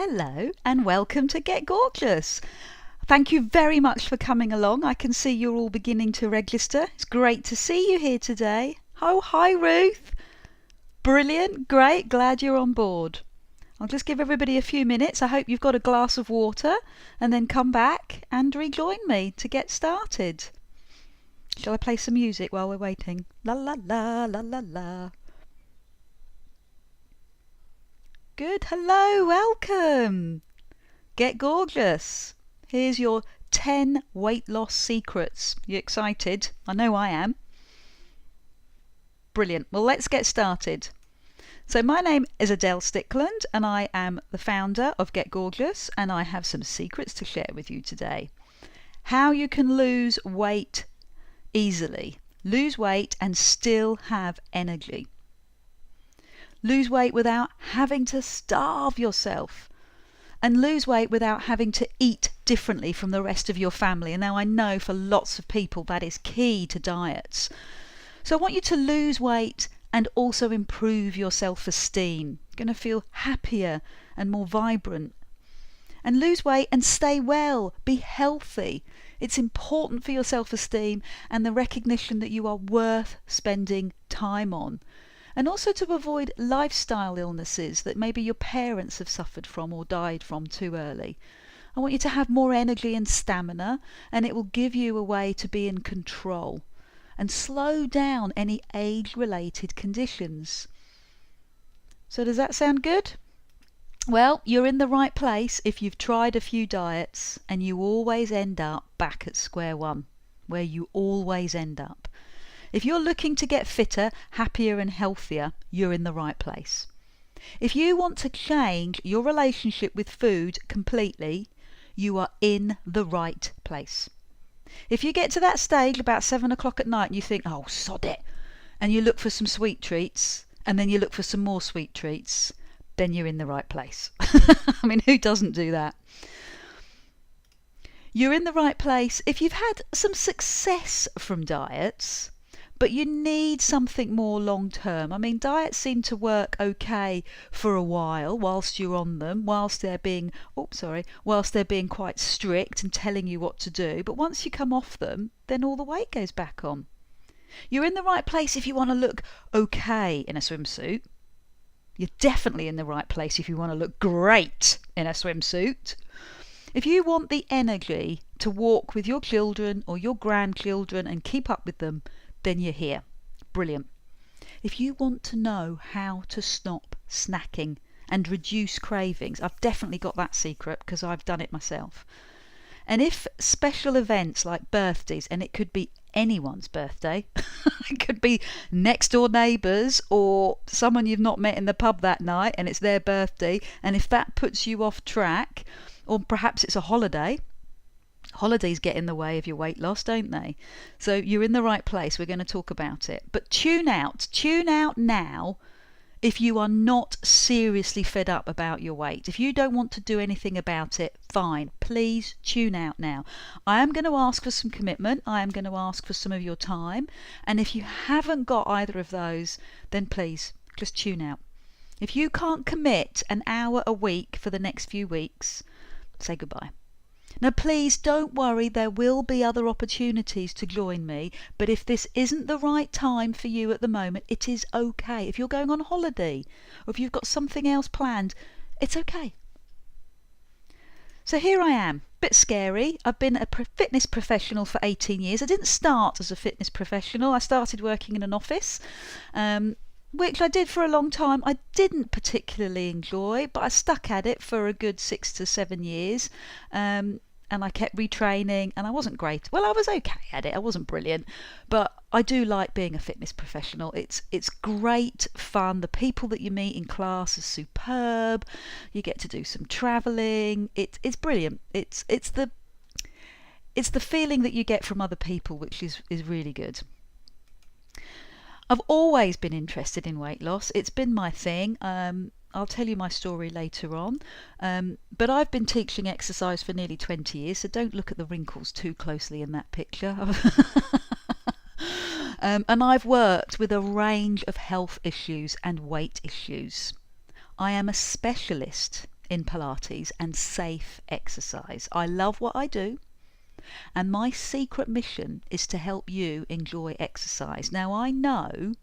Hello and welcome to Get Gorgeous. Thank you very much for coming along. I can see you're all beginning to register. It's great to see you here today. Oh, hi Ruth. Brilliant, great, glad you're on board. I'll just give everybody a few minutes. I hope you've got a glass of water and then come back and rejoin me to get started. Shall I play some music while we're waiting? La la la la la la. Good, hello, welcome. Get Gorgeous. Here's your 10 weight loss secrets. You excited? I know I am. Brilliant. Well, let's get started. So my name is Adele Stickland and I am the founder of Get Gorgeous, and I have some secrets to share with you today. How you can lose weight easily. Lose weight and still have energy. Lose weight without having to starve yourself. And lose weight without having to eat differently from the rest of your family. And now I know for lots of people that is key to diets. So I want you to lose weight and also improve your self-esteem. You're going to feel happier and more vibrant. And lose weight and stay well. Be healthy. It's important for your self-esteem and the recognition that you are worth spending time on. And also to avoid lifestyle illnesses that maybe your parents have suffered from or died from too early. I want you to have more energy and stamina, and it will give you a way to be in control and slow down any age-related conditions. So does that sound good? Well, you're in the right place if you've tried a few diets and you always end up back at square one, where you always end up. If you're looking to get fitter, happier and healthier, you're in the right place. If you want to change your relationship with food completely, you are in the right place. If you get to that stage about 7 o'clock at night and you think, oh, sod it, and you look for some sweet treats, and then you look for some more sweet treats, then you're in the right place. I mean, who doesn't do that? You're in the right place if you've had some success from diets, but you need something more long term. I mean, diets seem to work okay for a while whilst you're on them, whilst they're being quite strict and telling you what to do. But once you come off them, then all the weight goes back on. You're in the right place if you want to look okay in a swimsuit. You're definitely in the right place if you want to look great in a swimsuit. If you want the energy to walk with your children or your grandchildren and keep up with them, then you're here. Brilliant. If you want to know how to stop snacking and reduce cravings, I've definitely got that secret because I've done it myself. And if special events like birthdays, and it could be anyone's birthday, it could be next door neighbours or someone you've not met in the pub that night and it's their birthday, and if that puts you off track, or perhaps it's a holiday, holidays get in the way of your weight loss, don't they? So you're in the right place. We're going to talk about it. But tune out now if you are not seriously fed up about your weight. If you don't want to do anything about it, fine. Please tune out now. I am going to ask for some commitment. I am going to ask for some of your time. And if you haven't got either of those, then please just tune out. If you can't commit an hour a week for the next few weeks, say goodbye. Now please don't worry, there will be other opportunities to join me, but if this isn't the right time for you at the moment, it is okay. If you're going on holiday or if you've got something else planned, it's okay. So here I am, bit scary. I've been a fitness professional for 18 years. I didn't start as a fitness professional. I started working in an office, which I did for a long time. I didn't particularly enjoy, but I stuck at it for a good 6 to 7 years. And I kept retraining, and I wasn't great. Well, I was okay at it. I wasn't brilliant, but I do like being a fitness professional. It's great fun. The people that you meet in class are superb. You get to do some travelling. It's brilliant. It's the feeling that you get from other people, which is really good. I've always been interested in weight loss. It's been my thing. I'll tell you my story later on. But I've been teaching exercise for nearly 20 years, so don't look at the wrinkles too closely in that picture. And I've worked with a range of health issues and weight issues. I am a specialist in Pilates and safe exercise. I love what I do, and my secret mission is to help you enjoy exercise. Now, I know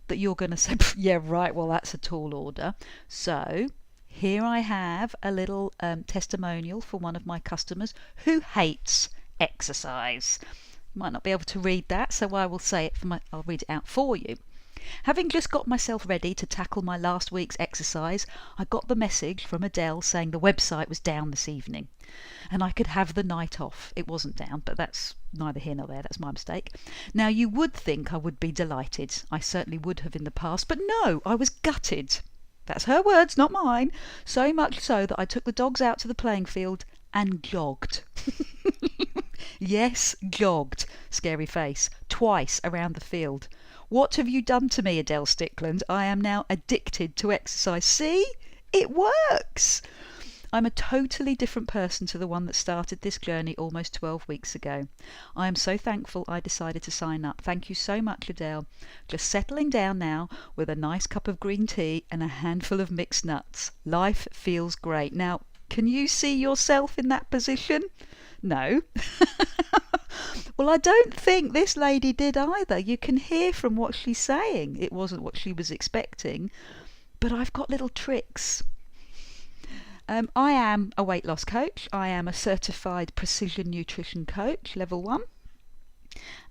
that you're going to say, yeah, right, well, that's a tall order. So here I have a little testimonial for one of my customers who hates exercise. You might not be able to read that, so I will say it I'll read it out for you. Having just got myself ready to tackle my last week's exercise, I got the message from Adele saying the website was down this evening and I could have the night off. It wasn't down, but that's neither here nor there. That's my mistake. Now, you would think I would be delighted. I certainly would have in the past, but no, I was gutted. That's her words, not mine. So much so that I took the dogs out to the playing field and jogged. Yes, jogged, scary face, twice around the field. What have you done to me, Adele Stickland? I am now addicted to exercise. See? It works! I'm a totally different person to the one that started this journey almost 12 weeks ago. I am so thankful I decided to sign up. Thank you so much, Adele. Just settling down now with a nice cup of green tea and a handful of mixed nuts. Life feels great. Now, can you see yourself in that position? No. Well, I don't think this lady did either. You can hear from what she's saying. It wasn't what she was expecting, but I've got little tricks. I am a weight loss coach. I am a certified precision nutrition coach, level 1.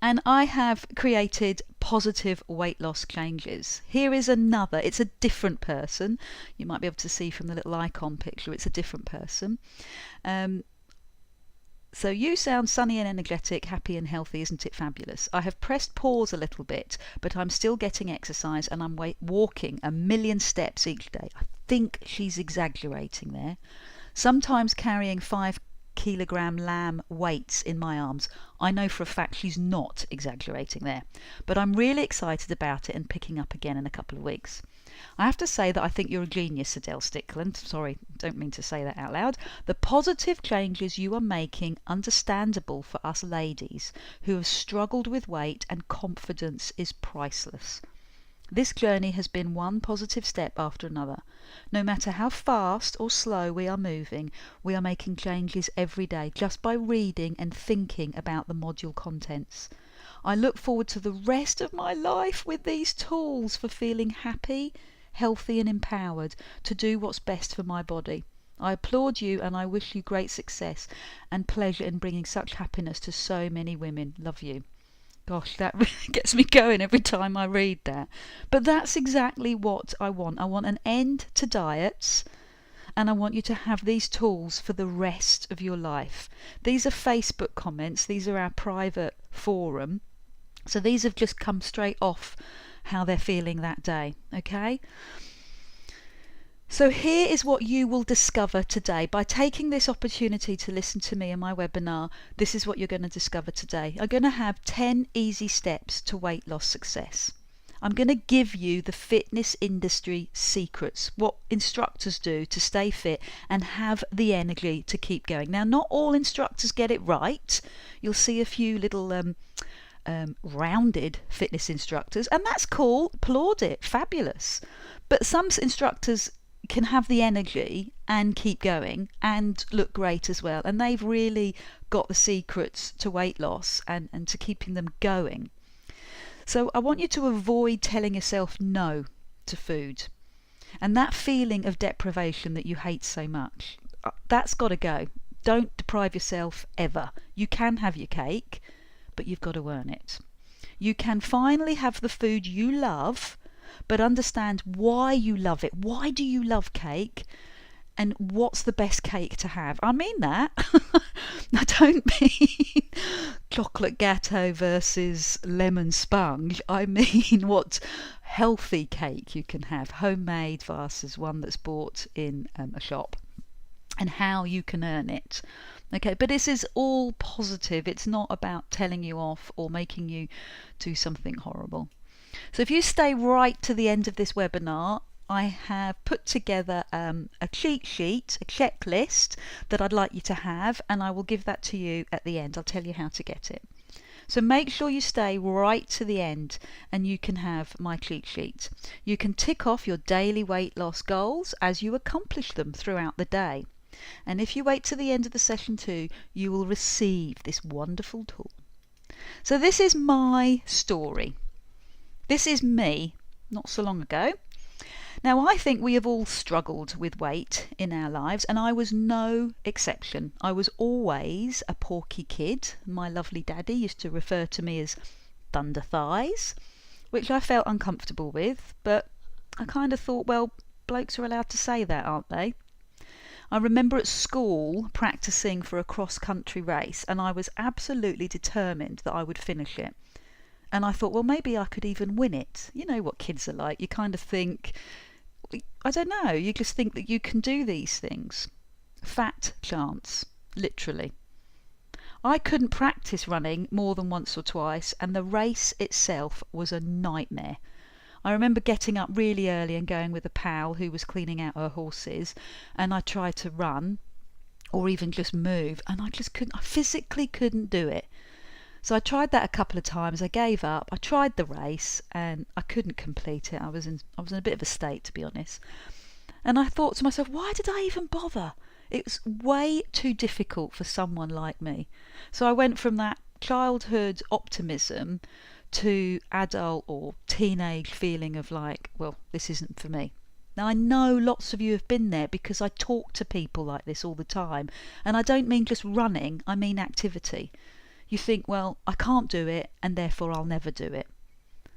And I have created positive weight loss changes. Here is another. It's a different person. You might be able to see from the little icon picture, it's a different person. So you sound sunny and energetic, happy and healthy, isn't it fabulous? I have pressed pause a little bit, but I'm still getting exercise and I'm walking 1,000,000 steps each day. I think she's exaggerating there. Sometimes carrying 5-kilogram lamb weights in my arms. I know for a fact she's not exaggerating there, but I'm really excited about it and picking up again in a couple of weeks. I have to say that I think you're a genius, Adele Stickland. Sorry, don't mean to say that out loud. The positive changes you are making understandable for us ladies who have struggled with weight and confidence is priceless. This journey has been one positive step after another. No matter how fast or slow we are moving, we are making changes every day just by reading and thinking about the module contents. I look forward to the rest of my life with these tools for feeling happy, healthy and empowered to do what's best for my body. I applaud you and I wish you great success and pleasure in bringing such happiness to so many women. Love you. Gosh, that really gets me going every time I read that. But that's exactly what I want. I want an end to diets. And I want you to have these tools for the rest of your life. These are Facebook comments. These are our private forum. So these have just come straight off how they're feeling that day. Okay? So here is what you will discover today. By taking this opportunity to listen to me in my webinar, this is what you're going to discover today. I'm going to have 10 easy steps to weight loss success. I'm going to give you the fitness industry secrets, what instructors do to stay fit and have the energy to keep going. Now, not all instructors get it right. You'll see a few little rounded fitness instructors, and that's cool. Applaud it. Fabulous. But some instructors can have the energy and keep going and look great as well. And they've really got the secrets to weight loss and to keeping them going. So I want you to avoid telling yourself no to food. And that feeling of deprivation that you hate so much, that's got to go. Don't deprive yourself ever. You can have your cake, but you've got to earn it. You can finally have the food you love, but understand why you love it. Why do you love cake? And what's the best cake to have? I mean that. I don't mean chocolate gâteau versus lemon sponge. I mean what healthy cake you can have, homemade versus one that's bought in a shop, and how you can earn it. Okay, but this is all positive. It's not about telling you off or making you do something horrible. So if you stay right to the end of this webinar, I have put together a cheat sheet, a checklist that I'd like you to have, and I will give that to you at the end. I'll tell you how to get it. So make sure you stay right to the end and you can have my cheat sheet. You can tick off your daily weight loss goals as you accomplish them throughout the day. And if you wait to the end of the session too, you will receive this wonderful tool. So this is my story. This is me, not so long ago. Now, I think we have all struggled with weight in our lives, and I was no exception. I was always a porky kid. My lovely daddy used to refer to me as thunder thighs, which I felt uncomfortable with, but I kind of thought, well, blokes are allowed to say that, aren't they? I remember at school practicing for a cross-country race, and I was absolutely determined that I would finish it. And I thought, well, maybe I could even win it. You know what kids are like. You kind of think, I don't know, you just think that you can do these things. Fat chance, literally. I couldn't practice running more than once or twice, and the race itself was a nightmare. I remember getting up really early and going with a pal who was cleaning out her horses, and I tried to run or even just move, and I just couldn't, I physically couldn't do it. So I tried that a couple of times. I gave up. I tried the race and I couldn't complete it. I was in a bit of a state, to be honest. And I thought to myself, why did I even bother? It was way too difficult for someone like me. So I went from that childhood optimism to adult or teenage feeling of like, well, this isn't for me. Now, I know lots of you have been there because I talk to people like this all the time. And I don't mean just running, I mean activity. You think, well, I can't do it and therefore I'll never do it.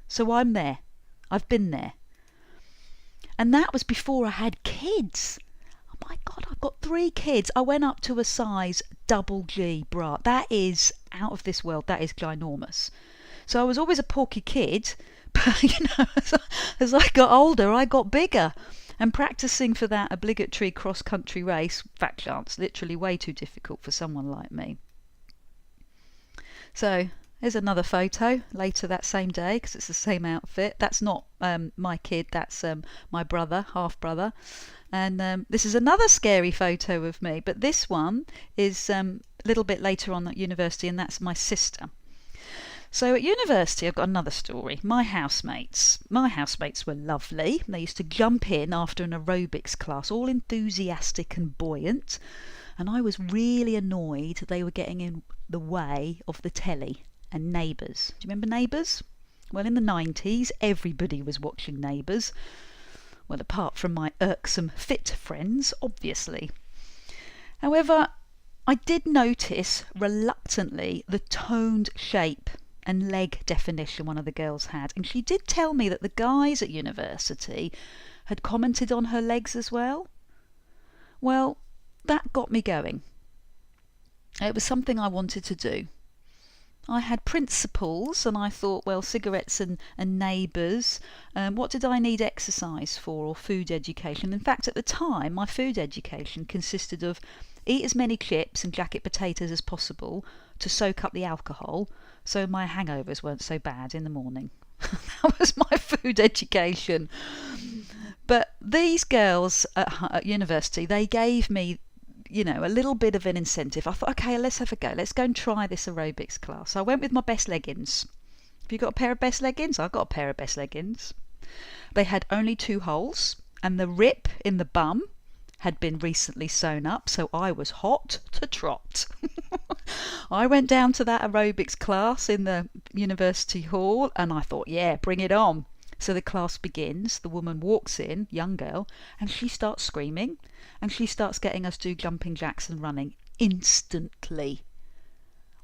So I'm there. I've been there. And that was before I had kids. Oh my God, I've got 3 kids. I went up to a size double G bra. That is out of this world. That is ginormous. So I was always a porky kid, but you know, as I got older, I got bigger. And practicing for that obligatory cross-country race, fat chance, literally way too difficult for someone like me. So here's another photo later that same day because it's the same outfit. That's not my kid, that's my brother, half brother. And this is another scary photo of me, but this one is a little bit later on at university, and that's my sister. So at university I've got another story. My housemates were lovely. They used to jump in after an aerobics class, all enthusiastic and buoyant. And I was really annoyed they were getting in the way of the telly and Neighbours. Do you remember Neighbours? Well, in the 90s, everybody was watching Neighbours. Well, apart from my irksome fit friends, obviously. However, I did notice reluctantly the toned shape and leg definition one of the girls had. And she did tell me that the guys at university had commented on her legs as well. Well, that got me going. It was something I wanted to do. I had principles and I thought, well, cigarettes and Neighbours, what did I need exercise for, or food education? In fact, at the time, my food education consisted of eat as many chips and jacket potatoes as possible to soak up the alcohol so my hangovers weren't so bad in the morning. That was my food education. But these girls at university, they gave me, you know, a little bit of an incentive. I thought, okay, let's have a go. Let's go and try this aerobics class. So I went with my best leggings. Have you got a pair of best leggings? I've got a pair of best leggings. They had only 2 holes, and the rip in the bum had been recently sewn up, so I was hot to trot. I went down to that aerobics class in the university hall, and I thought, yeah, bring it on. So the class begins, the woman walks in, young girl, and she starts screaming, and she starts getting us do jumping jacks and running instantly.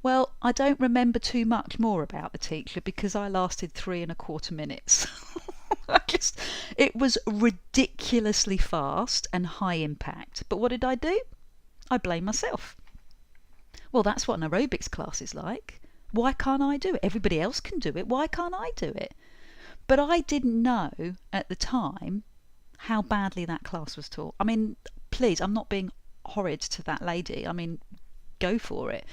Well, I don't remember too much more about the teacher because I lasted 3¼ minutes. It was ridiculously fast and high impact. But what did I do? I blame myself. Well, that's what an aerobics class is like. Why can't I do it? Everybody else can do it. Why can't I do it? But I didn't know at the time how badly that class was taught. I mean, please, I'm not being horrid to that lady. I mean, go for it.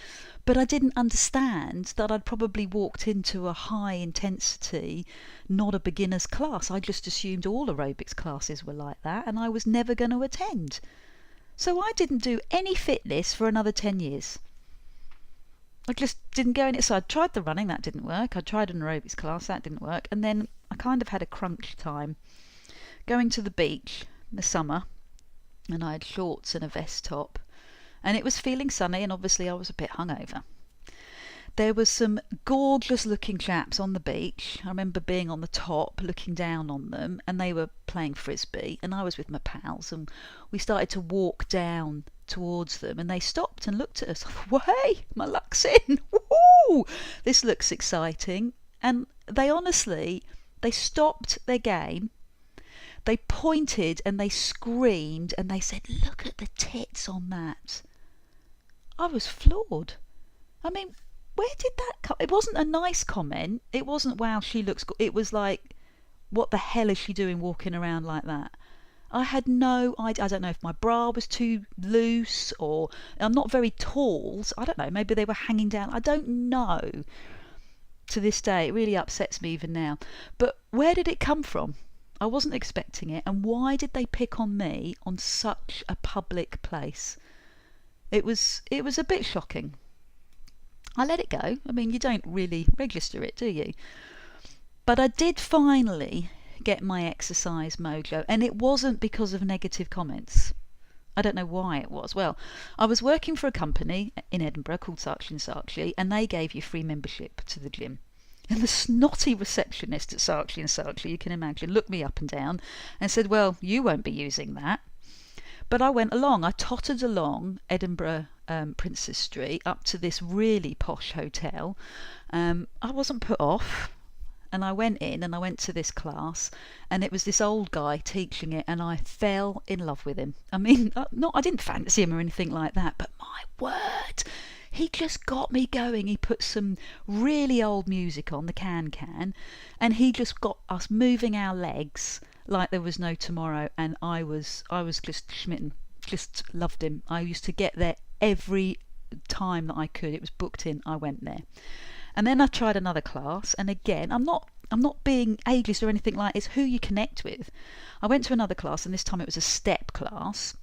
But I didn't understand that I'd probably walked into a high intensity, not a beginner's class. I just assumed all aerobics classes were like that, and I was never going to attend. So I didn't do any fitness for another 10 years. I just didn't go in it. So I tried the running, that didn't work. I tried an aerobics class, that didn't work. And then I kind of had a crunch time going to the beach in the summer, and I had shorts and a vest top, and it was feeling sunny, and obviously I was a bit hungover. There was some gorgeous looking chaps on the beach. I remember being on the top looking down on them, and they were playing frisbee, and I was with my pals, and we started to walk down towards them, and they stopped and looked at us. I thought, well, hey, my luck's in. Woo! This looks exciting. And they honestly, they stopped their game. They pointed and they screamed and they said, look at the tits on that. I was floored. I mean, where did that come? It wasn't a nice comment. It wasn't, wow, she looks good. It was like, what the hell is she doing walking around like that? I had no idea. I don't know if my bra was too loose, or I'm not very tall. So I don't know. Maybe they were hanging down. I don't know. To this day, it really upsets me even now. But where did it come from? I wasn't expecting it. And why did they pick on me on such a public place? It was a bit shocking. I let it go. I mean, you don't really register it, do you? But I did finally get my exercise mojo, and it wasn't because of negative comments. I don't know why it was. Well, I was working for a company in Edinburgh called Saatchi & Saatchi, and they gave you free membership to the gym. And the snotty receptionist at Saatchi & Saatchi, you can imagine, looked me up and down and said, well, you won't be using that. But I went along. I tottered along Edinburgh Princes Street up to this really posh hotel. I wasn't put off. And I went in and I went to this class, and it was this old guy teaching it, and I fell in love with him. I mean, I didn't fancy him or anything like that, but my word, he just got me going. He put some really old music on, the Can, and he just got us moving our legs like there was no tomorrow, and I was just smitten, just loved him. I used to get there every time that I could. It was booked in, I went there. And then I tried another class, and again, I'm not being ageist or anything like it. It's who you connect with. I went to another class, and this time it was a step class,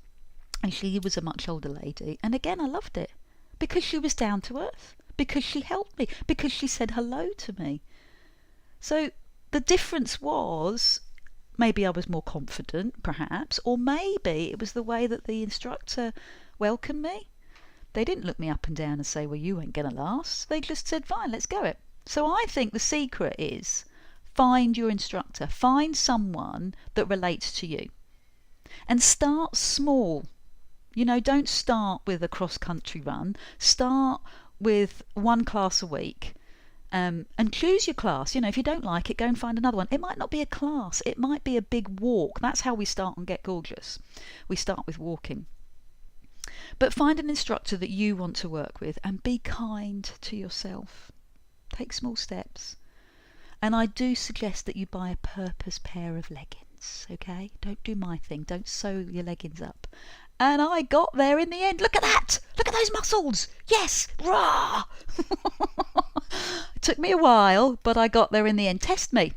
and she was a much older lady, and again I loved it because she was down to earth, because she helped me, because she said hello to me. So the difference was, maybe I was more confident, perhaps, or maybe it was the way that the instructor welcomed me. They didn't look me up and down and say, well, you ain't going to last. They just said, fine, let's go it. So I think the secret is find your instructor. Find someone that relates to you. And start small. You know, don't start with a cross-country run. Start with one class a week. And choose your class. You know, if you don't like it, go and find another one. It might not be a class. It might be a big walk. That's how we start on Get Gorgeous. We start with walking. But find an instructor that you want to work with, and be kind to yourself. Take small steps. And I do suggest that you buy a purpose pair of leggings, okay? Don't do my thing. Don't sew your leggings up. And I got there in the end. Look at that! Look at those muscles! Yes! Rah! It took me a while, but I got there in the end. Test me.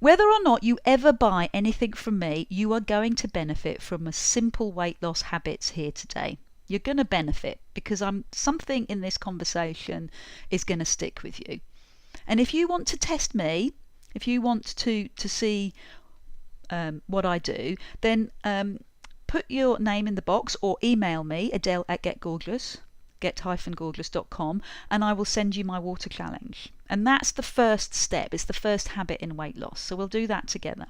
Whether or not you ever buy anything from me, you are going to benefit from a simple weight loss habits here today. You're going to benefit because something in this conversation is going to stick with you. And if you want to test me, if you want to see what I do, then put your name in the box or email me, Adele@get-gorgeous.com, and I will send you my water challenge. And that's the first step. It's the first habit in weight loss. So we'll do that together.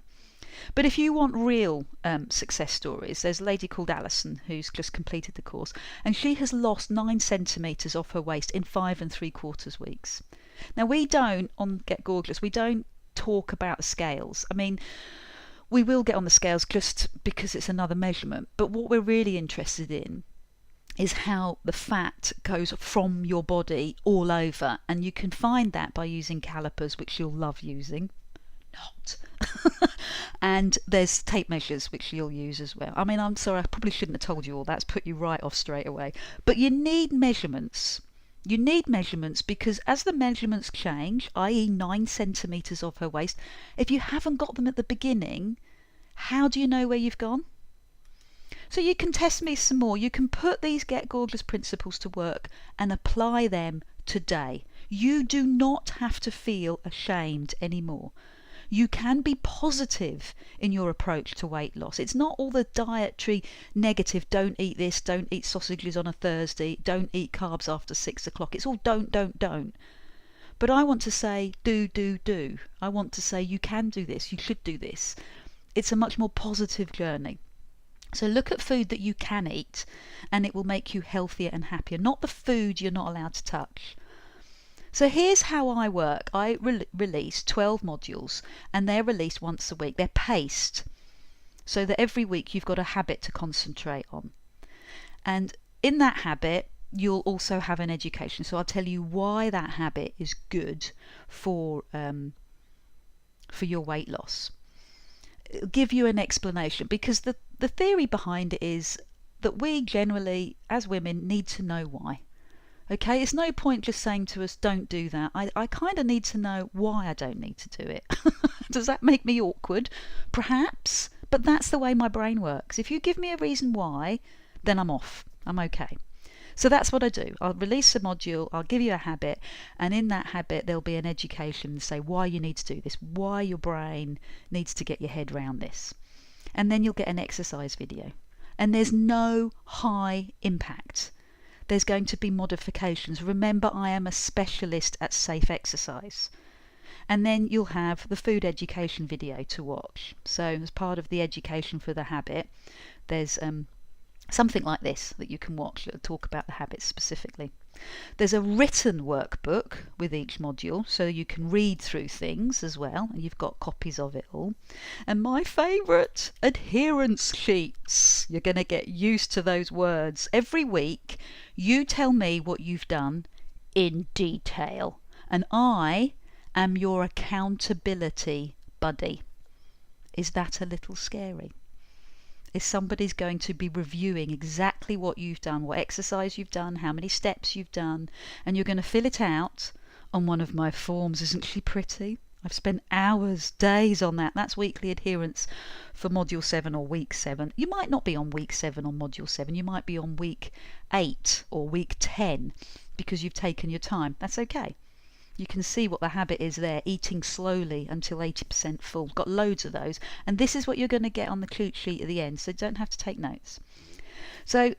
But if you want real success stories, there's a lady called Alison who's just completed the course, and she has lost 9 centimetres off her waist in 5 3/4 weeks. Now, we don't, on Get Gorgeous, we don't talk about scales. I mean, we will get on the scales just because it's another measurement, but what we're really interested in is how the fat goes from your body all over, and you can find that by using calipers, which you'll love using. Not. And there's tape measures, which you'll use as well. I mean, I'm sorry, I probably shouldn't have told you all that. It's put you right off straight away. But you need measurements. You need measurements because as the measurements change, i.e. 9 centimetres off her waist, if you haven't got them at the beginning, how do you know where you've gone? So you can test me some more. You can put these Get Gorgeous principles to work and apply them today. You do not have to feel ashamed anymore. You can be positive in your approach to weight loss. It's not all the dietary negative, don't eat this, don't eat sausages on a Thursday, don't eat carbs after 6 o'clock. It's all don't. But I want to say do. I want to say you can do this, you should do this. It's a much more positive journey. So look at food that you can eat and it will make you healthier and happier, not the food you're not allowed to touch. So here's how I work. I release 12 modules and they're released once a week. They're paced so that every week you've got a habit to concentrate on. And in that habit, you'll also have an education. So I'll tell you why that habit is good for your weight loss. It'll give you an explanation, because the theory behind it is that we generally, as women, need to know why. Okay, it's no point just saying to us, don't do that. I kind of need to know why I don't need to do it. Does that make me awkward? Perhaps, but that's the way my brain works. If you give me a reason why, then I'm off. I'm okay. So that's what I do. I'll release a module, I'll give you a habit, and in that habit there'll be an education to say why you need to do this, why your brain needs to get your head around this. And then you'll get an exercise video. And there's no high impact. There's going to be modifications. Remember, I am a specialist at safe exercise. And then you'll have the food education video to watch. So as part of the education for the habit, there's something like this that you can watch that will talk about the habits specifically. There's a written workbook with each module, so you can read through things as well, and you've got copies of it all. And my favourite, adherence sheets. You're going to get used to those words. Every week you tell me what you've done in detail, and I am your accountability buddy. Is that a little scary? Is somebody's going to be reviewing exactly what you've done, what exercise you've done, how many steps you've done, and you're going to fill it out on one of my forms. Isn't she pretty? I've spent hours, days on that. That's weekly adherence for Module 7 or Week 7. You might not be on Week 7 on Module 7. You might be on Week 8 or Week 10 because you've taken your time. That's okay. You can see what the habit is there, eating slowly until 80% full. Got loads of those. And this is what you're going to get on the clue sheet at the end, so you don't have to take notes. So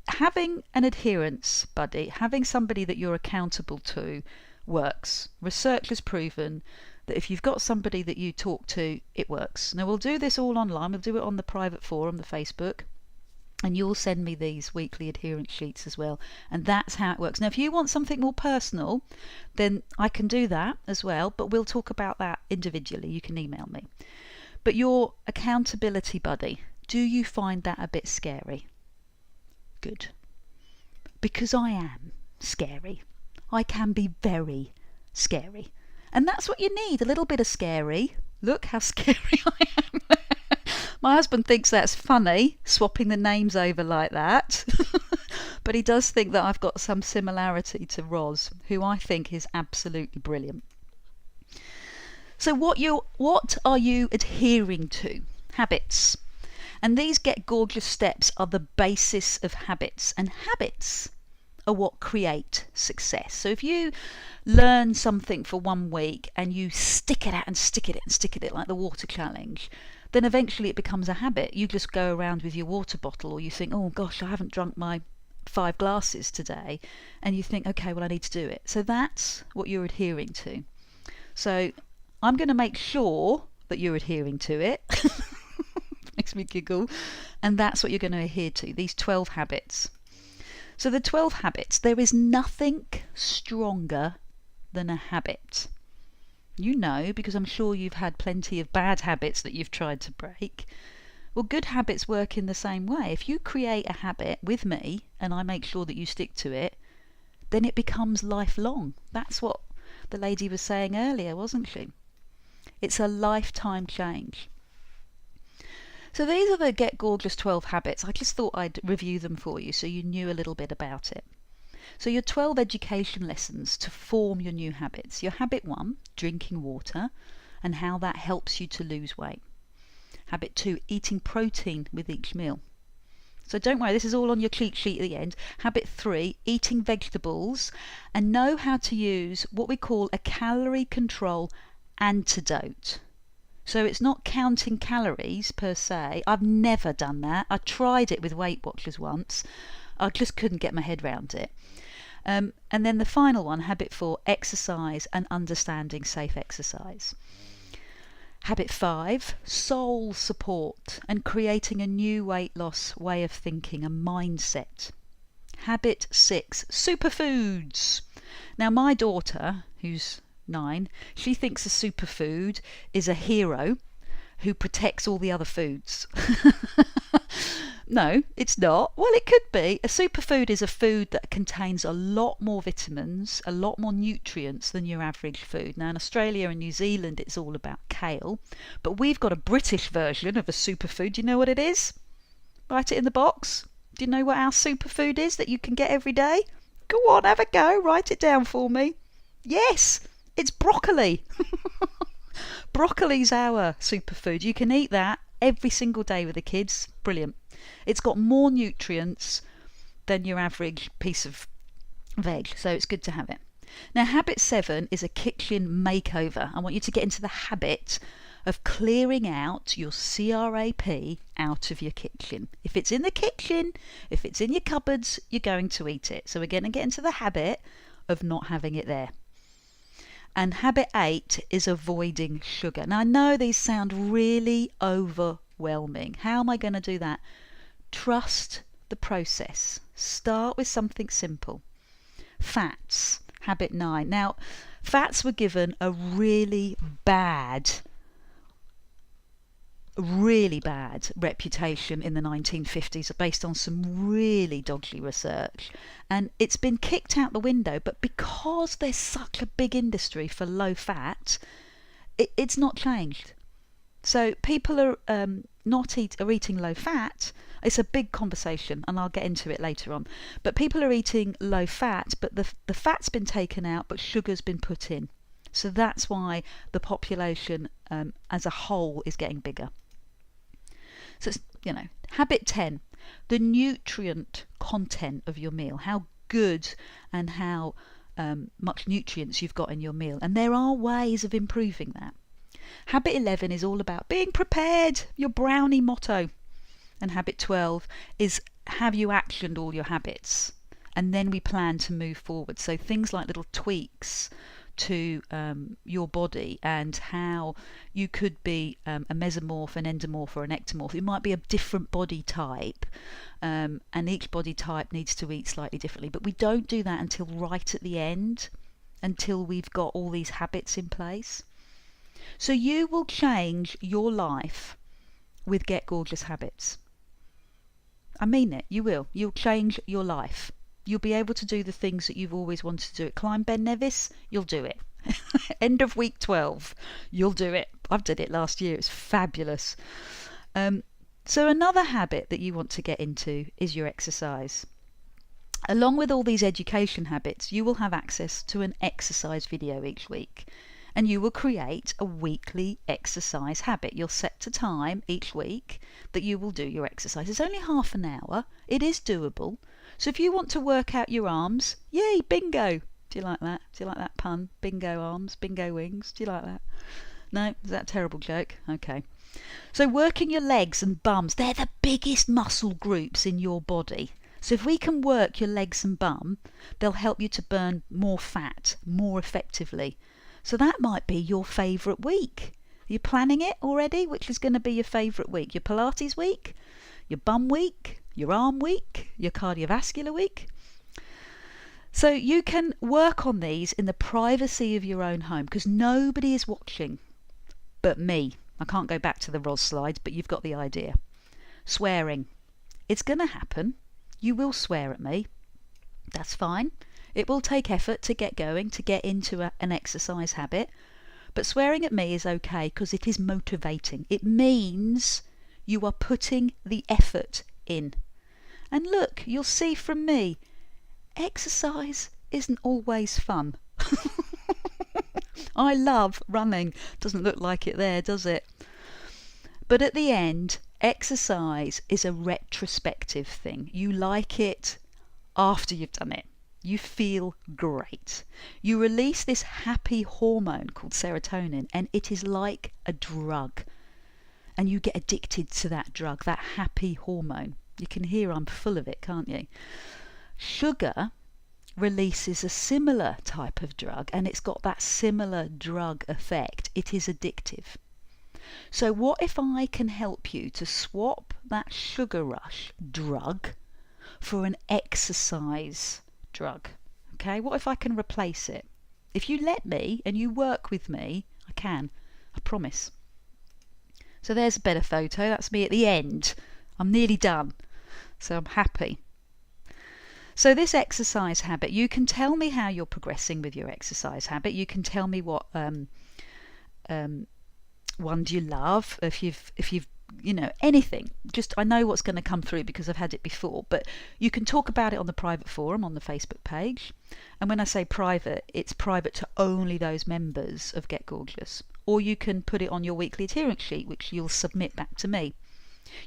having an adherence buddy, having somebody that you're accountable to, works. Research has proven that if you've got somebody that you talk to, it works. Now we'll do this all online. We'll do it on the private forum, the Facebook. And you'll send me these weekly adherence sheets as well. And that's how it works. Now, if you want something more personal, then I can do that as well. But we'll talk about that individually. You can email me. But your accountability buddy, do you find that a bit scary? Good. Because I am scary. I can be very scary. And that's what you need, a little bit of scary. Look how scary I am. My husband thinks that's funny, swapping the names over like that. But he does think that I've got some similarity to Roz, who I think is absolutely brilliant. So what are you adhering to? Habits. And these Get Gorgeous steps are the basis of habits. And habits are what create success. So if you learn something for 1 week and you stick it out and stick it and stick it like the water challenge, then eventually it becomes a habit. You just go around with your water bottle, or you think, oh gosh, I haven't drunk my 5 glasses today, and you think, okay, well I need to do it. So that's what you're adhering to. So I'm going to make sure that you're adhering to it. Makes me giggle. And that's what you're going to adhere to, these 12 habits. So the 12 habits, there is nothing stronger than a habit. You know, because I'm sure you've had plenty of bad habits that you've tried to break. Well, good habits work in the same way. If you create a habit with me and I make sure that you stick to it, then it becomes lifelong. That's what the lady was saying earlier, wasn't she? It's a lifetime change. So these are the Get Gorgeous 12 habits. I just thought I'd review them for you so you knew a little bit about it. So your 12 education lessons to form your new habits. Your habit 1, drinking water, and how that helps you to lose weight. Habit 2, eating protein with each meal. So don't worry, this is all on your cheat sheet at the end. Habit 3, eating vegetables, and know how to use what we call a calorie control antidote. So it's not counting calories per se. I've never done that. I tried it with Weight Watchers once. I just couldn't get my head around it. And then the final one, habit 4, exercise and understanding safe exercise. Habit 5, soul support and creating a new weight loss way of thinking, a mindset. Habit 6, superfoods. Now my daughter, who's 9, she thinks a superfood is a hero who protects all the other foods. No, it's not. Well, it could be. A superfood is a food that contains a lot more vitamins, a lot more nutrients than your average food. Now, in Australia and New Zealand, it's all about kale. But we've got a British version of a superfood. Do you know what it is? Write it in the box. Do you know what our superfood is that you can get every day? Go on, have a go. Write it down for me. Yes, it's broccoli. Broccoli's our superfood. You can eat that every single day with the kids. Brilliant. It's got more nutrients than your average piece of veg, so it's good to have it. Now, habit 7 is a kitchen makeover. I want you to get into the habit of clearing out your CRAP out of your kitchen. If it's in the kitchen, if it's in your cupboards, you're going to eat it. So we're going to get into the habit of not having it there. And habit 8 is avoiding sugar. Now, I know these sound really overwhelming. How am I going to do that? Trust the process. Start with something simple. Fats, habit 9. Now, fats were given a really bad reputation in the 1950s based on some really dodgy research, and it's been kicked out the window. But because there's such a big industry for low fat, it's not changed. So people are eating low fat. It's a big conversation, and I'll get into it later on. But people are eating low fat, but the fat's been taken out, but sugar's been put in. So that's why the population as a whole is getting bigger. So it's, habit 10, the nutrient content of your meal, how good and how much nutrients you've got in your meal. And there are ways of improving that. Habit 11 is all about being prepared, your brownie motto. And habit 12 is, have you actioned all your habits? And then we plan to move forward. So things like little tweaks to your body, and how you could be a mesomorph, an endomorph, or an ectomorph. It might be a different body type, and each body type needs to eat slightly differently. But we don't do that until right at the end, until we've got all these habits in place. So you will change your life with Get Gorgeous Habits. I mean it, you will. You'll change your life. You'll be able to do the things that you've always wanted to do. Climb Ben Nevis, you'll do it. End of week 12, you'll do it. I've did it last year, it's fabulous. So another habit that you want to get into is your exercise. Along with all these education habits, you will have access to an exercise video each week. And you will create a weekly exercise habit. You'll set a time each week that you will do your exercise. It's only half an hour. It is doable. So if you want to work out your arms, yay, bingo. Do you like that? Do you like that pun? Bingo arms, bingo wings. Do you like that? No? Is that a terrible joke? Okay. So working your legs and bums, they're the biggest muscle groups in your body. So if we can work your legs and bum, they'll help you to burn more fat more effectively. So that might be your favourite week. Are you planning it already? Which is going to be your favourite week? Your Pilates week? Your bum week? Your arm week? Your cardiovascular week? So you can work on these in the privacy of your own home, because nobody is watching but me. I can't go back to the Roz slides, but you've got the idea. Swearing. It's going to happen. You will swear at me. That's fine. It will take effort to get going, to get into an exercise habit. But swearing at me is okay, because it is motivating. It means you are putting the effort in. And look, you'll see from me, exercise isn't always fun. I love running. Doesn't look like it there, does it? But at the end, Exercise is a retrospective thing. You like it after you've done it. You feel great. You release this happy hormone called serotonin, and it is like a drug. And you get addicted to that drug, that happy hormone. You can hear I'm full of it, can't you? Sugar releases a similar type of drug, and it's got that similar drug effect. It is addictive. So what if I can help you to swap that sugar rush drug for an exercise drug? Okay, what if I can replace it? If you let me and you work with me, I can. I promise. So there's a better photo. That's me at the end. I'm nearly done. So I'm happy. So this exercise habit, you can tell me how you're progressing with your exercise habit. You can tell me what one do you love, if you've anything. Just, I know what's going to come through because I've had it before, but you can talk about it on the private forum on the Facebook page. And when I say private, it's private to only those members of Get Gorgeous. Or you can put it on your weekly adherence sheet, which you'll submit back to me.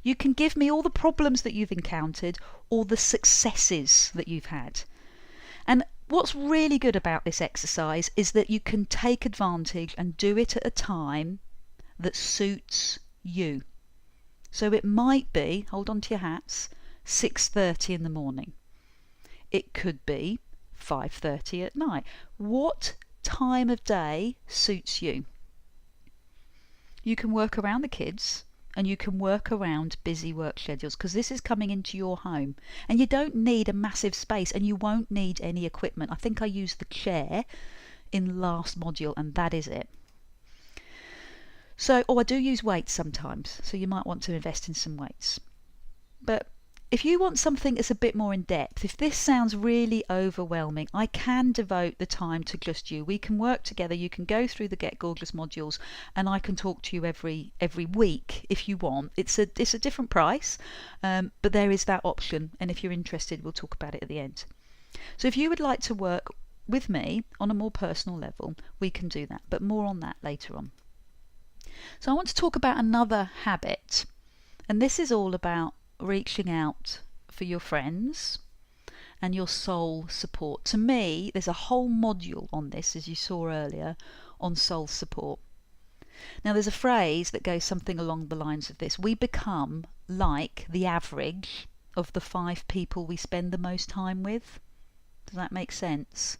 You can give me all the problems that you've encountered, or the successes that you've had. And what's really good about this exercise is that you can take advantage and do it at a time that suits you. So it might be, hold on to your hats, 6:30 in the morning. It could be 5:30 at night. What time of day suits you? You can work around the kids, and you can work around busy work schedules, because this is coming into your home, and you don't need a massive space, and you won't need any equipment. I think I used the chair in last module, and that is it. So, I do use weights sometimes, so you might want to invest in some weights. But if you want something that's a bit more in depth, if this sounds really overwhelming, I can devote the time to just you. We can work together. You can go through the Get Gorgeous modules, and I can talk to you every week if you want. It's a different price, but there is that option. And if you're interested, we'll talk about it at the end. So if you would like to work with me on a more personal level, we can do that. But more on that later on. So I want to talk about another habit, and this is all about reaching out for your friends and your soul support. To me, there's a whole module on this, as you saw earlier, on soul support. Now, there's a phrase that goes something along the lines of this: we become like the average of the 5 people we spend the most time with. Does that make sense?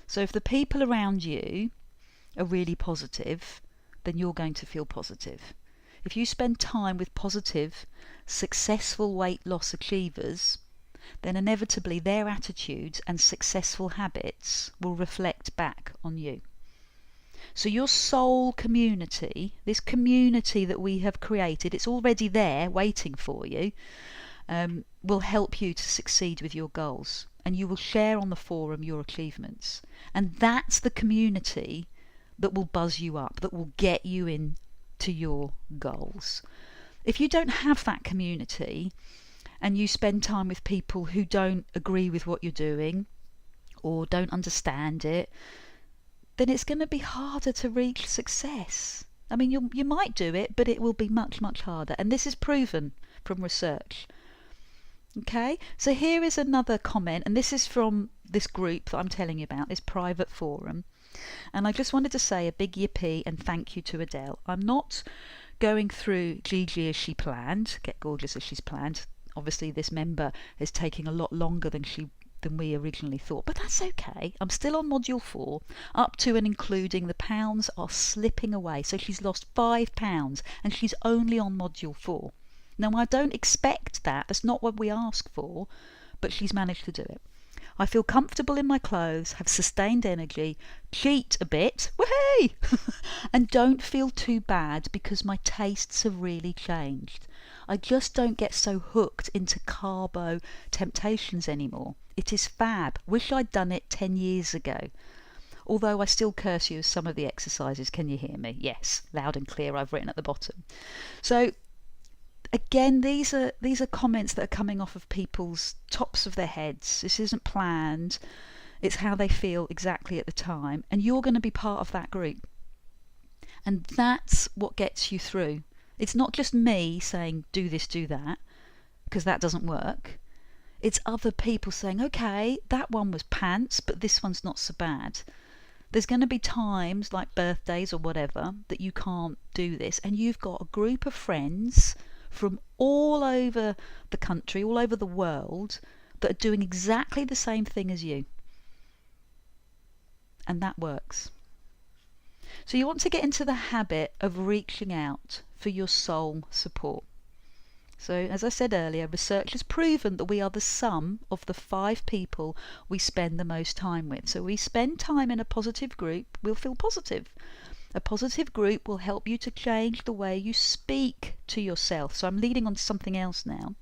So if the people around you are really positive, then you're going to feel positive. If you spend time with positive, successful weight loss achievers, then inevitably their attitudes and successful habits will reflect back on you. So your soul community, this community that we have created, it's already there waiting for you, will help you to succeed with your goals. And you will share on the forum your achievements. And that's the community that will buzz you up, that will get you in to your goals. If you don't have that community and you spend time with people who don't agree with what you're doing or don't understand it, then it's going to be harder to reach success. I mean, you might do it, but it will be much, much harder. And this is proven from research. Okay, so here is another comment, and this is from this group that I'm telling you about, this private forum. And I just wanted to say a big yippee and thank you to Adele. I'm not going through Gigi as she planned, Get Gorgeous as she's planned. Obviously this member is taking a lot longer than we originally thought, but that's okay. I'm still on module 4, up to and including the pounds are slipping away. So she's lost 5 pounds and she's only on module 4. Now, I don't expect that. That's not what we ask for, but she's managed to do it. I feel comfortable in my clothes, have sustained energy, cheat a bit, woohoo, and don't feel too bad because my tastes have really changed. I just don't get so hooked into carbo temptations anymore. It is fab. Wish I'd done it 10 years ago. Although I still curse you as some of the exercises. Can you hear me? Yes, loud and clear, I've written at the bottom. So again, these are comments that are coming off of people's tops of their heads. This isn't planned. It's how they feel exactly at the time. And you're going to be part of that group. And that's what gets you through. It's not just me saying, do this, do that, because that doesn't work. It's other people saying, okay, that one was pants, but this one's not so bad. There's going to be times, like birthdays or whatever, that you can't do this, and you've got a group of friends from all over the country, all over the world, that are doing exactly the same thing as you. And that works. So you want to get into the habit of reaching out for your soul support. So, as I said earlier, research has proven that we are the sum of the 5 people we spend the most time with. So we spend time in a positive group, we'll feel positive. A positive group will help you to change the way you speak to yourself. So I'm leading on to something else now.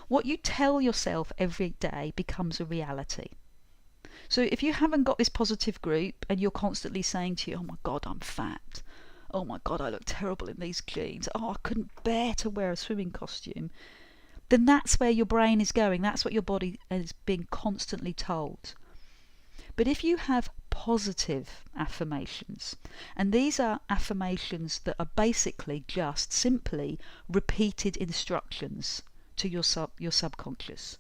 What you tell yourself every day becomes a reality. So if you haven't got this positive group and you're constantly saying to you, oh my God, I'm fat. Oh my God, I look terrible in these jeans. Oh, I couldn't bear to wear a swimming costume. Then that's where your brain is going. That's what your body is being constantly told. But if you have positive affirmations, and these are affirmations that are basically just simply repeated instructions to your subconscious.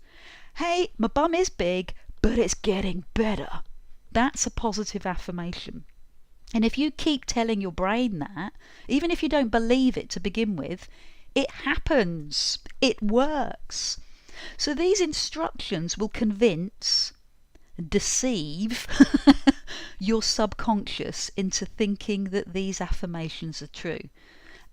Hey, my bum is big, but it's getting better. That's a positive affirmation. And if you keep telling your brain that, even if you don't believe it to begin with, it happens. It works. So these instructions will convince, deceive your subconscious into thinking that these affirmations are true.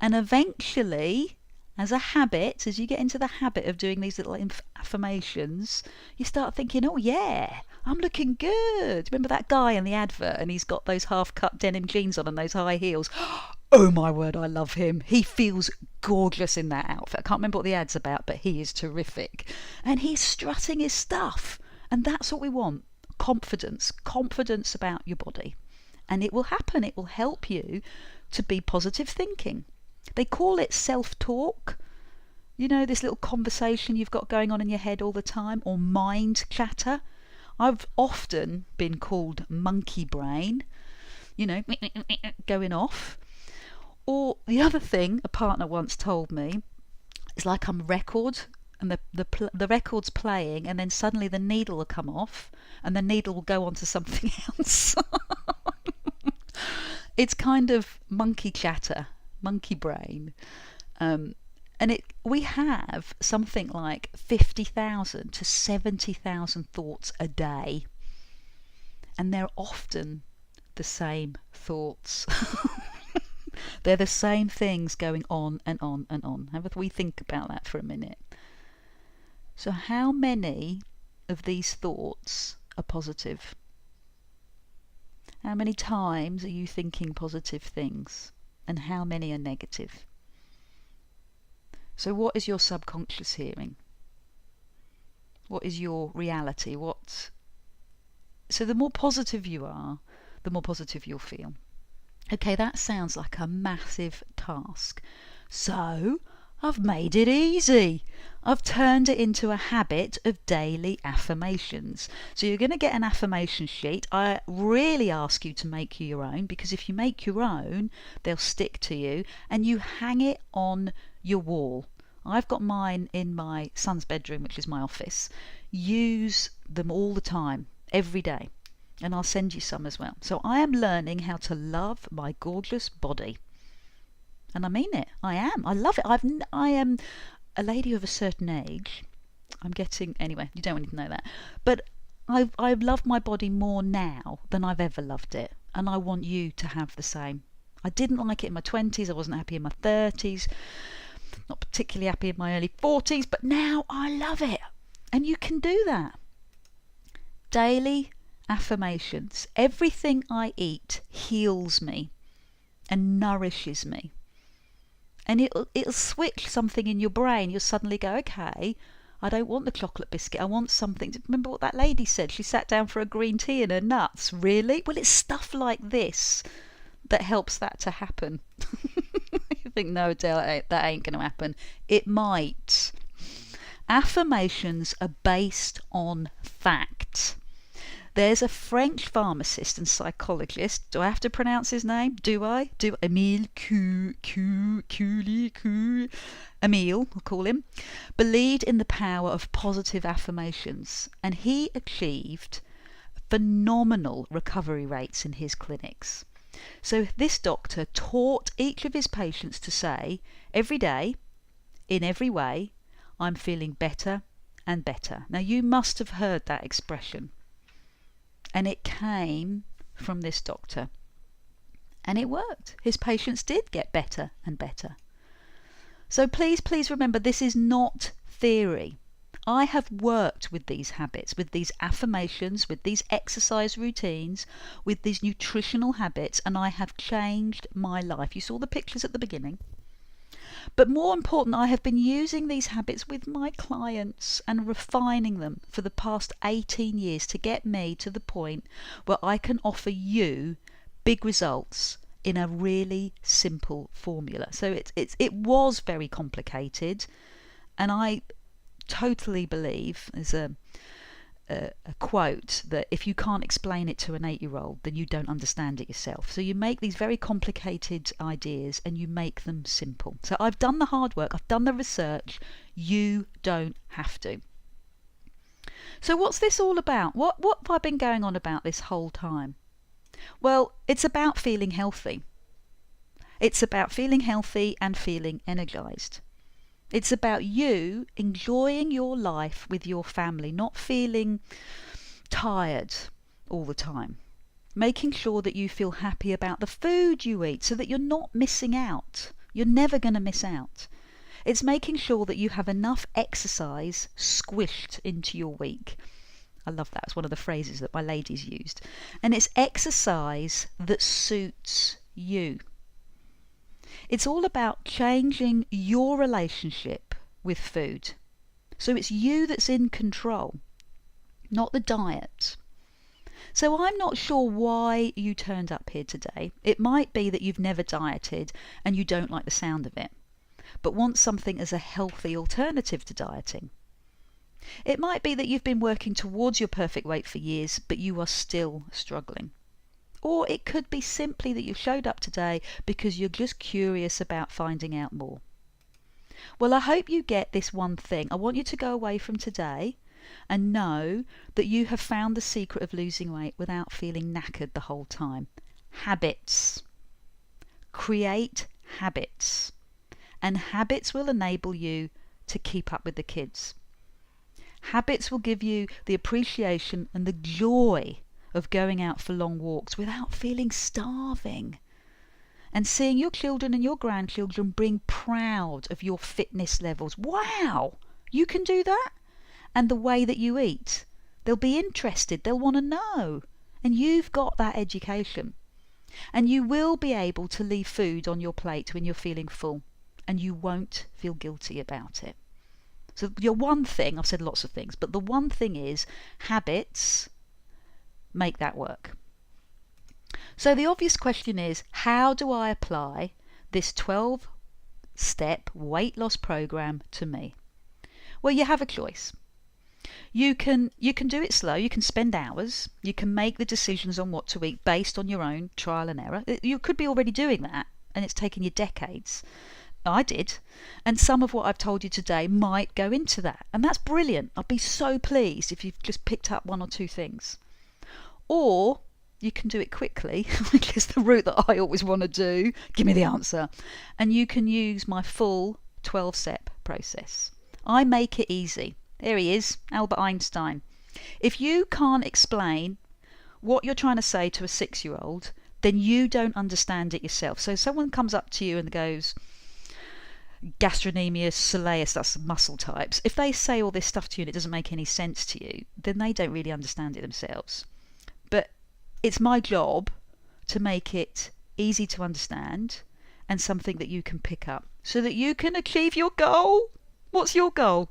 And eventually, as a habit, as you get into the habit of doing these little affirmations, you start thinking, oh yeah, I'm looking good. Remember that guy in the advert, and he's got those half-cut denim jeans on and those high heels? Oh my word, I love him. He feels gorgeous in that outfit. I can't remember what the ad's about, but he is terrific. And he's strutting his stuff. And that's what we want. Confidence about your body. And it will happen. It will help you to be positive thinking. They call it self-talk. You know, this little conversation you've got going on in your head all the time, or mind chatter. I've often been called monkey brain, you know, going off. Or the other thing a partner once told me is like I'm a record, and the record's playing, and then suddenly the needle will come off, and the needle will go on to something else. It's kind of monkey chatter, monkey brain. We have something like 50,000 to 70,000 thoughts a day. And they're often the same thoughts. They're the same things going on and on and on. Have we think about that for a minute? So how many of these thoughts are positive? How many times are you thinking positive things? And how many are negative? So what is your subconscious hearing? What is your reality? So the more positive you are, the more positive you'll feel. Okay, that sounds like a massive task. So I've made it easy. I've turned it into a habit of daily affirmations. So you're going to get an affirmation sheet. I really ask you to make your own, because if you make your own, they'll stick to you, and you hang it on your wall. I've got mine in my son's bedroom, which is my office. Use them all the time, every day. And I'll send you some as well. So I am learning how to love my gorgeous body. And I mean it. I am. I love it. I am a lady of a certain age. Anyway, you don't need to know that. But I love my body more now than I've ever loved it. And I want you to have the same. I didn't like it in my 20s. I wasn't happy in my 30s. Not particularly happy in my early 40s. But now I love it. And you can do that. Daily affirmations. Everything I eat heals me and nourishes me. And it'll switch something in your brain. You'll suddenly go, okay, I don't want the chocolate biscuit. I want something. Remember what that lady said? She sat down for a green tea and her nuts. Really? Well, it's stuff like this that helps that to happen. You think, no, Adele, that ain't going to happen. It might. Affirmations are based on fact. There's a French pharmacist and psychologist. Do I have to pronounce his name? Do I? Emile Emile, I'll call him, believed in the power of positive affirmations, and he achieved phenomenal recovery rates in his clinics. So this doctor taught each of his patients to say, every day, in every way, I'm feeling better and better. Now you must have heard that expression. And it came from this doctor. And it worked. His patients did get better and better. So please remember, this is not theory. I have worked with these habits, with these affirmations, with these exercise routines, with these nutritional habits, and I have changed my life. You saw the pictures at the beginning. But more important, I have been using these habits with my clients and refining them for the past 18 years to get me to the point where I can offer you big results in a really simple formula. So it was very complicated, and I totally believe, there's a quote, that if you can't explain it to an 8-year-old, then you don't understand it yourself. So you make these very complicated ideas and you make them simple. So I've done the hard work, I've done the research. You don't have to. So what's this all about? What have I been going on about this whole time? Well, it's about feeling healthy. It's about feeling healthy and feeling energized. It's about you enjoying your life with your family, not feeling tired all the time. Making sure that you feel happy about the food you eat so that you're not missing out. You're never going to miss out. It's making sure that you have enough exercise squished into your week. I love that. It's one of the phrases that my ladies used. And it's exercise that suits you. It's all about changing your relationship with food. So it's you that's in control, not the diet. So I'm not sure why you turned up here today. It might be that you've never dieted and you don't like the sound of it, but want something as a healthy alternative to dieting. It might be that you've been working towards your perfect weight for years, but you are still struggling. Or it could be simply that you showed up today because you're just curious about finding out more. Well, I hope you get this one thing. I want you to go away from today and know that you have found the secret of losing weight without feeling knackered the whole time. Habits. Create habits. And habits will enable you to keep up with the kids. Habits will give you the appreciation and the joy of going out for long walks without feeling starving, and seeing your children and your grandchildren being proud of your fitness levels. Wow, you can do that? And the way that you eat. They'll be interested, they'll want to know. And you've got that education. And you will be able to leave food on your plate when you're feeling full, and you won't feel guilty about it. So your one thing, I've said lots of things, but the one thing is habits. Make that work. So the obvious question is, how do I apply this 12-step weight loss program to me? Well, you have a choice. You can do it slow. You can spend hours. You can make the decisions on what to eat based on your own trial and error. You could be already doing that, and it's taken you decades. I did. And some of what I've told you today might go into that. And that's brilliant. I'd be so pleased if you've just picked up one or two things. Or you can do it quickly, which is the route that I always want to do. Give me the answer. And you can use my full 12-step process. I make it easy. There he is, Albert Einstein. If you can't explain what you're trying to say to a 6-year-old, then you don't understand it yourself. So someone comes up to you and goes, gastrocnemius soleus, that's muscle types. If they say all this stuff to you and it doesn't make any sense to you, then they don't really understand it themselves. But it's my job to make it easy to understand and something that you can pick up so that you can achieve your goal. What's your goal?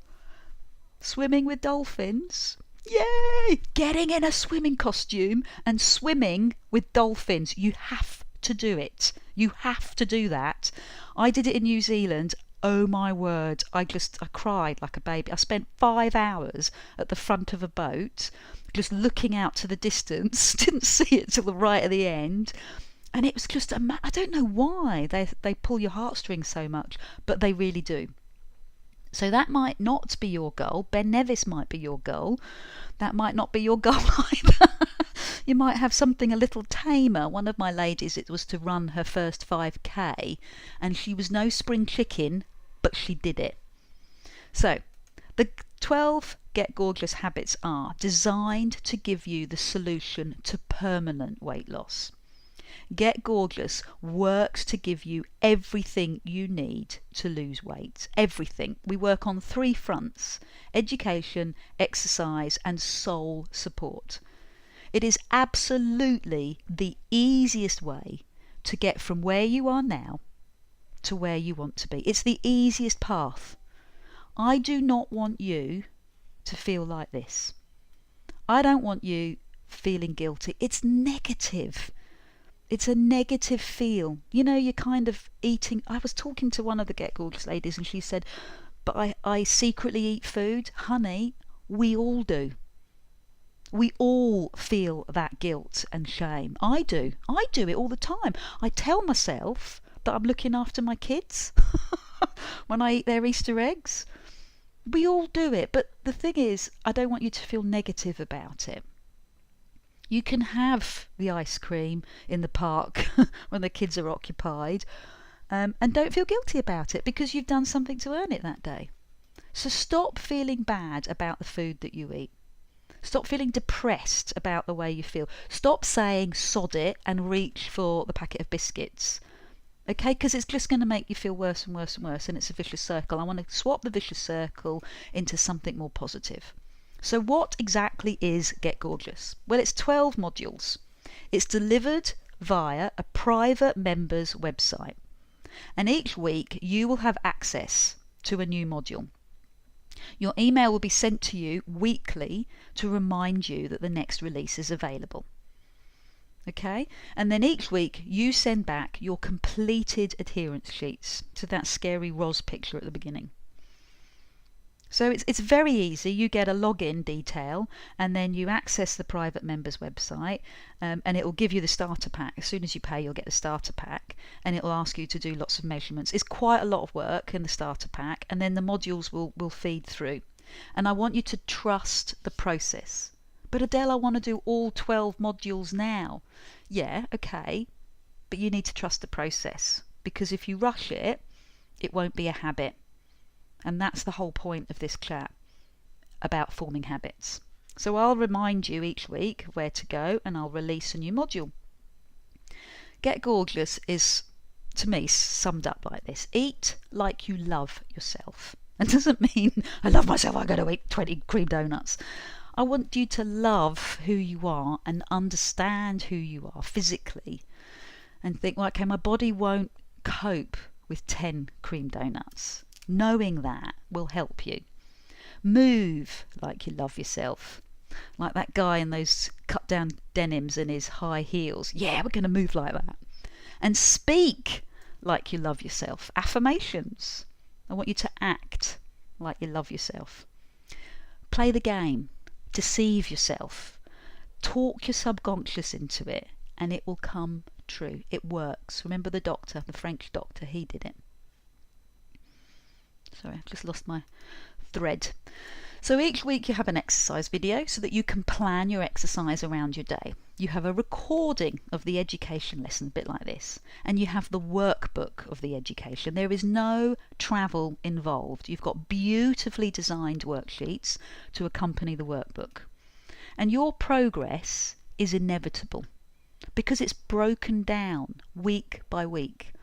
Swimming with dolphins? Yay! Getting in a swimming costume and swimming with dolphins. You have to do it. You have to do that. I did it in New Zealand. Oh my word, I cried like a baby. I spent 5 hours at the front of a boat, just looking out to the distance, didn't see it till the right at the end. And it was just, I don't know why they pull your heartstrings so much, but they really do. So that might not be your goal. Ben Nevis might be your goal. That might not be your goal either. You might have something a little tamer. One of my ladies, it was to run her first 5k, and she was no spring chicken, but she did it. So the 12 Get Gorgeous habits are designed to give you the solution to permanent weight loss. Get Gorgeous works to give you everything you need to lose weight. Everything. We work on 3 fronts: education, exercise, and soul support. It is absolutely the easiest way to get from where you are now to where you want to be. It's the easiest path. I do not want you to feel like this. I don't want you feeling guilty. It's negative. It's a negative feel. You know, you're kind of eating. I was talking to one of the Get Gorgeous ladies and she said, but I secretly eat food. Honey, we all do. We all feel that guilt and shame. I do. I do it all the time. I tell myself that I'm looking after my kids when I eat their Easter eggs. We all do it. But the thing is, I don't want you to feel negative about it. You can have the ice cream in the park when the kids are occupied, and don't feel guilty about it because you've done something to earn it that day. So stop feeling bad about the food that you eat. Stop feeling depressed about the way you feel. Stop saying sod it and reach for the packet of biscuits. Okay, because it's just going to make you feel worse and worse and worse, and it's a vicious circle. I want to swap the vicious circle into something more positive. So what exactly is Get Gorgeous? Well, it's 12 modules. It's delivered via a private members website. And each week you will have access to a new module. Your email will be sent to you weekly to remind you that the next release is available. Okay? And then each week you send back your completed adherence sheets to that scary Roz picture at the beginning. So it's very easy. You get a login detail and then you access the private members website, and it will give you the starter pack. As soon as you pay, you'll get the starter pack and it will ask you to do lots of measurements. It's quite a lot of work in the starter pack, and then the modules will feed through. And I want you to trust the process. But Adele, I want to do all 12 modules now. Yeah, okay, but you need to trust the process, because if you rush it, it won't be a habit. And that's the whole point of this chat about forming habits. So I'll remind you each week where to go, and I'll release a new module. Get Gorgeous is, to me, summed up like this: eat like you love yourself. That doesn't mean I love myself, I got to eat 20 cream donuts. I want you to love who you are and understand who you are physically, and think, well, okay, my body won't cope with 10 cream donuts. Knowing that will help you. Move like you love yourself. Like that guy in those cut down denims and his high heels. Yeah, we're going to move like that. And speak like you love yourself. Affirmations. I want you to act like you love yourself. Play the game. Deceive yourself. Talk your subconscious into it, and it will come true. It works. Remember the doctor, the French doctor, he did it. Sorry, I've just lost my thread. So each week you have an exercise video so that you can plan your exercise around your day. You have a recording of the education lesson, a bit like this, and you have the workbook of the education. There is no travel involved. You've got beautifully designed worksheets to accompany the workbook. And your progress is inevitable because it's broken down week by week,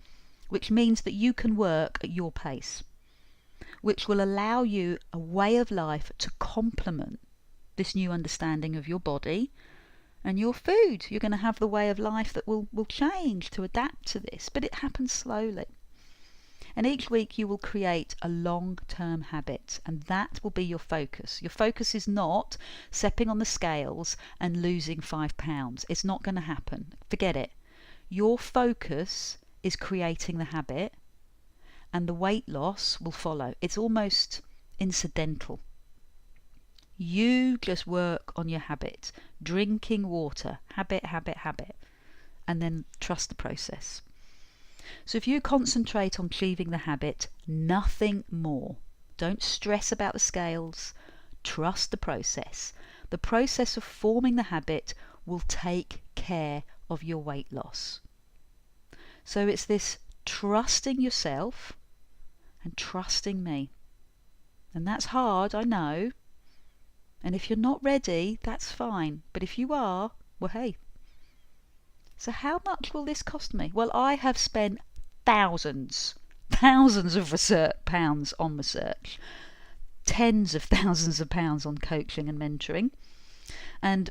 which means that you can work at your pace, which will allow you a way of life to complement this new understanding of your body and your food. You're going to have the way of life that will change to adapt to this, but it happens slowly. And each week you will create a long-term habit, and that will be your focus. Your focus is not stepping on the scales and losing 5 pounds. It's not going to happen. Forget it. Your focus is creating the habit, and the weight loss will follow. It's almost incidental. You just work on your habit. Drinking water. Habit, habit, habit. And then trust the process. So if you concentrate on achieving the habit, nothing more. Don't stress about the scales. Trust the process. The process of forming the habit will take care of your weight loss. So it's this trusting yourself and trusting me. And that's hard, I know. And if you're not ready, that's fine. But if you are, well, hey. So how much will this cost me? Well, I have spent thousands of pounds on research, tens of thousands of pounds on coaching and mentoring, and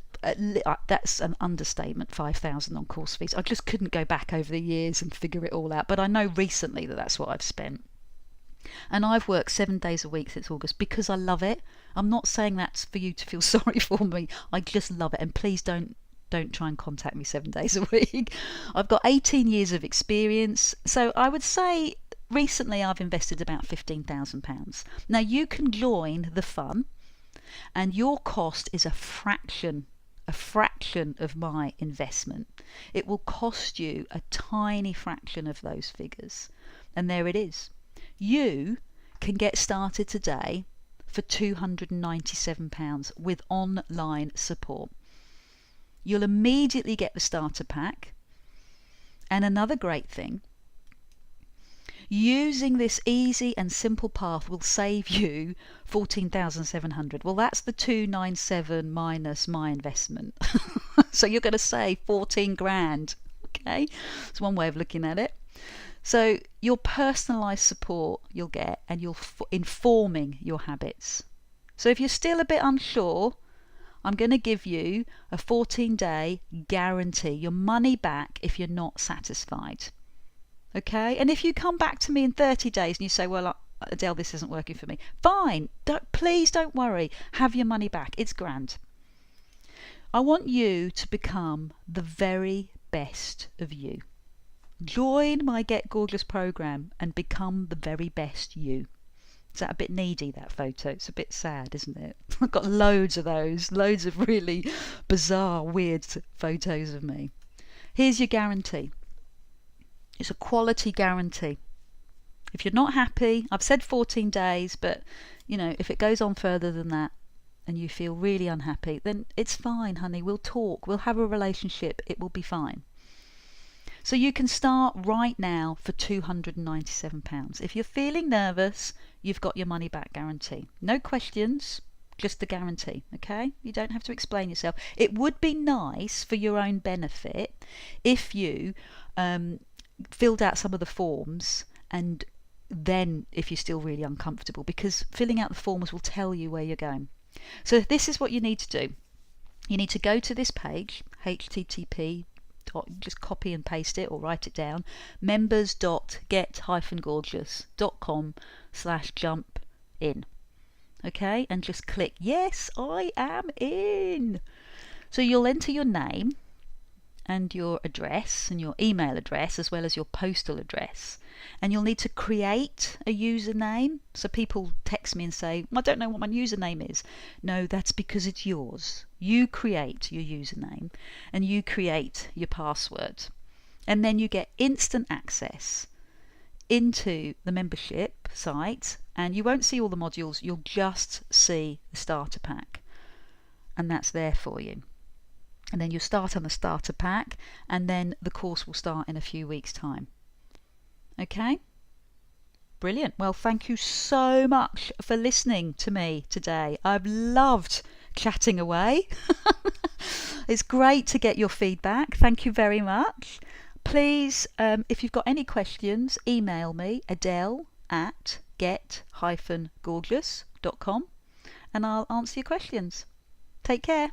that's an understatement, 5,000 on course fees. I just couldn't go back over the years and figure it all out, but I know recently that that's what I've spent. And I've worked 7 days a week since August because I love it. I'm not saying that's for you to feel sorry for me. I just love it. And please don't try and contact me 7 days a week. I've got 18 years of experience. So I would say recently I've invested about £15,000. Now you can join the fun, and your cost is a fraction of my investment. It will cost you a tiny fraction of those figures. And there it is. You can get started today for £297 with online support. You'll immediately get the starter pack. And another great thing, using this easy and simple path will save you £14,700. Well, that's the 297 minus my investment. So you're going to save 14 grand. Okay, it's one way of looking at it. So your personalised support you'll get, and you're informing your habits. So if you're still a bit unsure, I'm going to give you a 14-day guarantee, your money back if you're not satisfied. Okay? And if you come back to me in 30 days and you say, well, Adele, this isn't working for me, fine. Please don't worry. Have your money back. It's grand. I want you to become the very best of you. Join my Get Gorgeous program and become the very best you. Is that a bit needy, that photo? It's a bit sad, isn't it? I've got loads of those, loads of really bizarre, weird photos of me. Here's your guarantee. It's a quality guarantee. If you're not happy, I've said 14 days, but you know, if it goes on further than that and you feel really unhappy, then it's fine, honey. We'll talk. We'll have a relationship. It will be fine. So you can start right now for £297. If you're feeling nervous, you've got your money back guarantee. No questions, just the guarantee, okay? You don't have to explain yourself. It would be nice for your own benefit if you filled out some of the forms, and then if you're still really uncomfortable, because filling out the forms will tell you where you're going. So this is what you need to do. You need to go to this page, http, just copy and paste it or write it down, members.get-gorgeous.com/jump in. Okay, and just click yes, I am in. So you'll enter your name and your address and your email address as well as your postal address, and you'll need to create a username. So people text me and say, I don't know what my username is. No, that's because it's yours. You create your username and you create your password, and then you get instant access into the membership site, and you won't see all the modules, you'll just see the starter pack, and that's there for you. And then you'll start on the starter pack, and then the course will start in a few weeks' time. Okay? Brilliant. Well, thank you so much for listening to me today. I've loved chatting away. It's great to get your feedback. Thank you very much. Please, if you've got any questions, email me, adele@get-gorgeous.com, and I'll answer your questions. Take care.